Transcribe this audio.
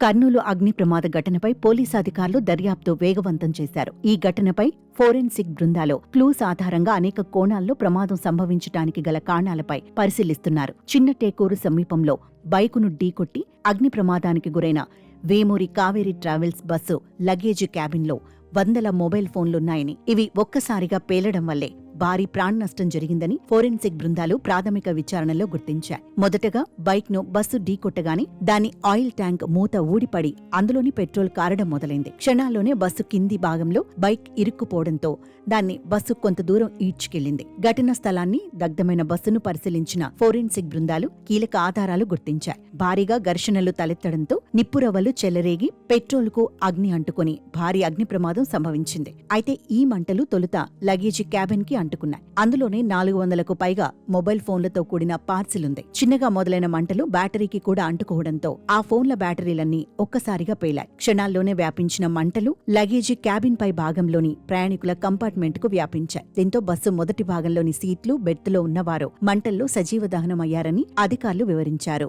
కర్నూలు అగ్ని ప్రమాద ఘటనపై పోలీసు అధికారులు దర్యాప్తు వేగవంతం చేశారు. ఈ ఘటనపై ఫోరెన్సిక్ బృందాలు క్లూస్ ఆధారంగా అనేక కోణాల్లో ప్రమాదం సంభవించటానికి గల కారణాలపై పరిశీలిస్తున్నారు. చిన్నటేకూరు సమీపంలో బైకును ఢీకొట్టి అగ్ని ప్రమాదానికి గురైన వేమూరి కావేరీ ట్రావెల్స్ బస్సు లగేజీ క్యాబిన్లో వందల మొబైల్ ఫోన్లున్నాయని, ఇవి ఒక్కసారిగా పేలడం వల్లే భారీ ప్రాణనష్టం జరిగిందని ఫోరెన్సిక్ బృందాలు ప్రాథమిక విచారణలో గుర్తించాయి. మొదటగా బైక్ను బస్సు ఢీకొట్టగానే దాని ఆయిల్ ట్యాంక్ మూత ఊడిపడి అందులోని పెట్రోల్ కారడం మొదలైంది. క్షణాల్లోనే బస్సు కింది భాగంలో బైక్ ఇరుక్కుపోవడంతో దాన్ని బస్సు కొంత దూరం ఈడ్చుకెళ్లింది. ఘటనా స్థలాన్ని, దగ్ధమైన బస్సును పరిశీలించిన ఫోరెన్సిక్ బృందాలు కీలక ఆధారాలు గుర్తించాయి. భారీగా ఘర్షణలు తలెత్తడంతో నిప్పురవ్వలు చెలరేగి పెట్రోల్కు అగ్ని అంటుకుని భారీ అగ్ని ప్రమాదం సంభవించింది. అయితే ఈ మంటలు తొలుత లగేజీ క్యాబిన్ కి అంటుకున్నాయి. అందులోనే 400కు పైగా మొబైల్ ఫోన్లతో కూడిన పార్సిల్ ఉంది. చిన్నగా మొదలైన మంటలు బ్యాటరీకి కూడా అంటుకోవడంతో ఆ ఫోన్ల బ్యాటరీలన్నీ ఒక్కసారిగా పేలాయి. క్షణాల్లోనే వ్యాపించిన మంటలు లగేజీ క్యాబిన్ పై భాగంలోని ప్రయాణికుల కంపార్ట్మెంట్ కు వ్యాపించాయి. దీంతో బస్సు మొదటి భాగంలోని సీట్లు, బెర్త్లో ఉన్నవారు మంటల్లో సజీవ దహనమయ్యారని అధికారులు వివరించారు.